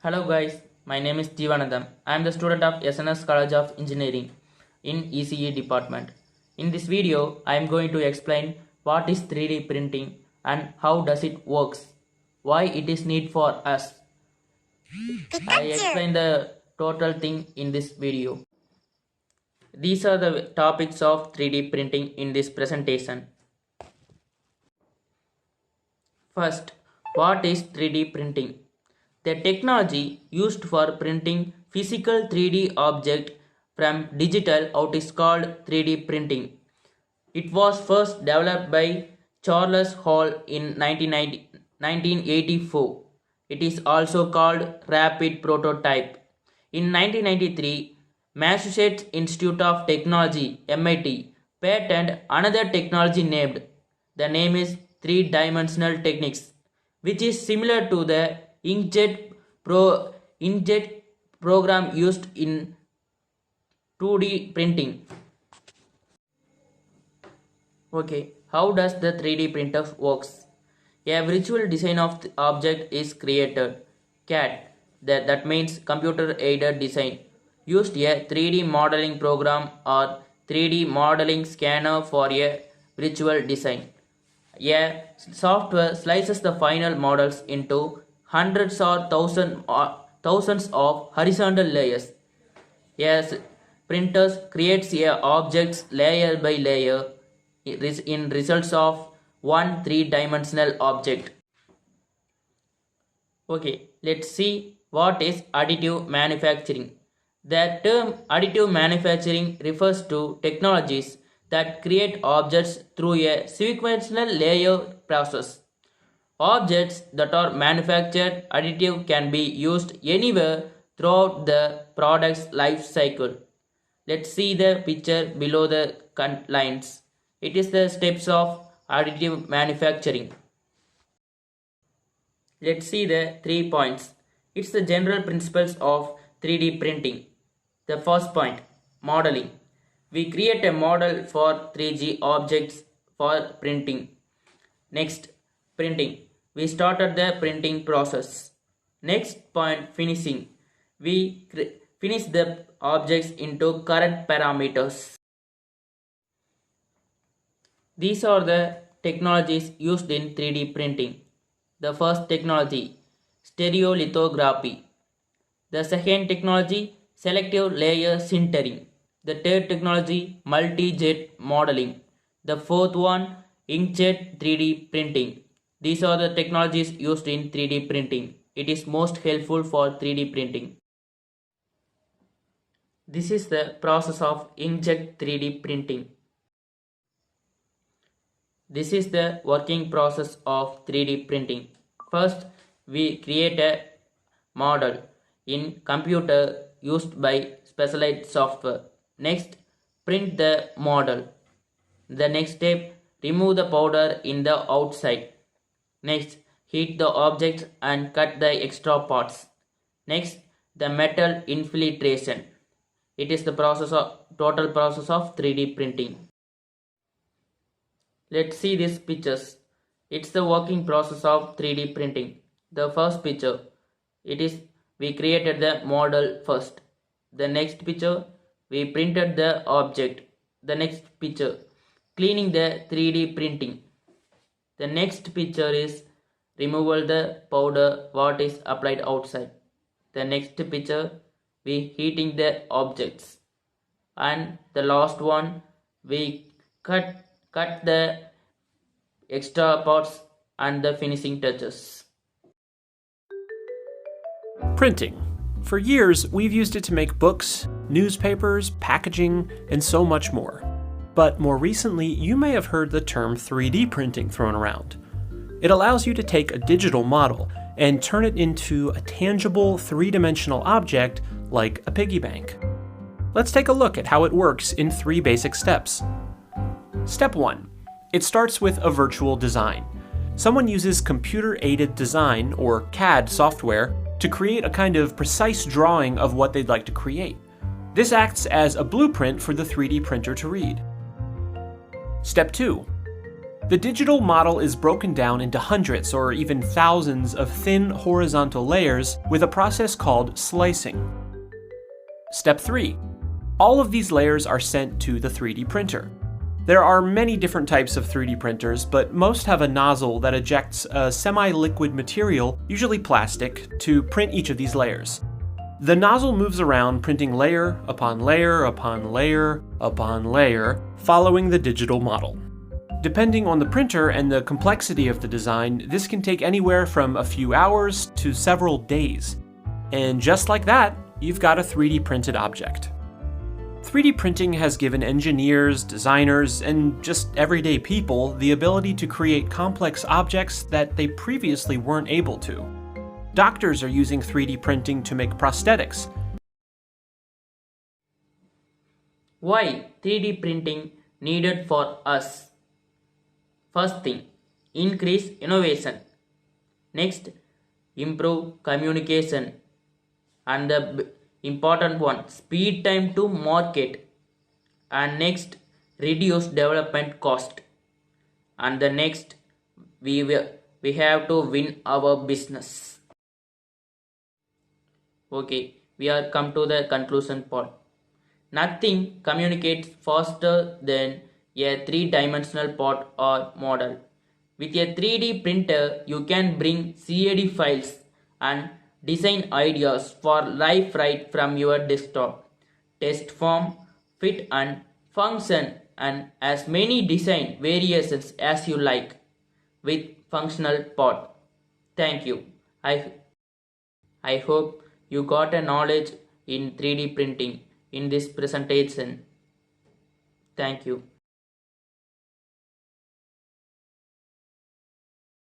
Hello guys, my name is JEEVANANTHAM. I am the student of SNS College of Engineering in ECE department. In this video, I am going to explain what is 3D printing and how does it works, why it is need for us. I explain the total thing in this video. These are the topics of 3D printing in this presentation. First, what is 3D printing? The technology used for printing physical 3D object from digital out is called 3D printing. It was first developed by Charles Hall in 1984. It is also called rapid prototype. In 1993, Massachusetts Institute of Technology (MIT) patented another technology named. The name is three-dimensional techniques, which is similar to the inkjet program used in 2D printing. Okay, how does the 3D printer works? A virtual design of the object is created. CAD, that means computer aided design, used a 3D modeling program or 3D modeling scanner for a virtual design. A software slices the final models into hundreds or thousands of horizontal layers. Yes, printers creates a objects layer by layer in results of one three-dimensional object. Okay, let's see what is additive manufacturing. The term additive manufacturing refers to technologies that create objects through a sequential layer process. Objects that are manufactured additive can be used anywhere throughout the product's life cycle. Let's see the picture below the lines. It is the steps of additive manufacturing. Let's see the 3 points. It's the general principles of 3D printing. The first point, modeling. We create a model for 3D objects for printing. Next, printing. We started the printing process. Next point, finishing. We finish the objects into correct parameters. These are the technologies used in 3D printing. The first technology, stereolithography. The second technology, selective layer sintering. The third technology, multi-jet modeling. The fourth one, inkjet 3D printing. These are the technologies used in 3D printing. It is most helpful for 3D printing. This is the process of inkjet 3D printing. This is the working process of 3D printing. First, we create a model in computer used by specialized software. Next, print the model. The next step, remove the powder in the outside. Next, heat the object and cut the extra parts. Next, the metal infiltration. It is the total process of 3D printing. Let's see these pictures. It's the working process of 3D printing. The first picture, we created the model first. The next picture, we printed the object. The next picture, cleaning the 3D printing. The next picture is removal the powder what is applied outside. The next picture, we heating the objects. And the last one, we cut the extra parts and the finishing touches. Printing. For years, we've used it to make books, newspapers, packaging, and so much more. But more recently, you may have heard the term 3D printing thrown around. It allows you to take a digital model and turn it into a tangible, three-dimensional object like a piggy bank. Let's take a look at how it works in 3 basic steps. Step 1. It starts with a virtual design. Someone uses computer-aided design, or CAD software, to create a kind of precise drawing of what they'd like to create. This acts as a blueprint for the 3D printer to read. Step 2. The digital model is broken down into hundreds or even thousands of thin horizontal layers with a process called slicing. Step 3. All of these layers are sent to the 3D printer. There are many different types of 3D printers, but most have a nozzle that ejects a semi-liquid material, usually plastic, to print each of these layers. The nozzle moves around, printing layer upon layer upon layer upon layer, following the digital model. Depending on the printer and the complexity of the design, this can take anywhere from a few hours to several days. And just like that, you've got a 3D printed object. 3D printing has given engineers, designers, and just everyday people the ability to create complex objects that they previously weren't able to. Doctors are using 3D printing to make prosthetics. Why 3D printing needed for us? First thing, increase innovation. Next, improve communication. And the important one, speed time to market. And next, reduce development cost. And the next, we have to win our business. Okay, we are come to the conclusion part. Nothing communicates faster than a three-dimensional part or model. With a 3D printer, you can bring CAD files and design ideas for life right from your desktop. Test form, fit and function and as many design variations as you like with functional part. Thank you. I hope you got a knowledge in 3D printing in this presentation. Thank you.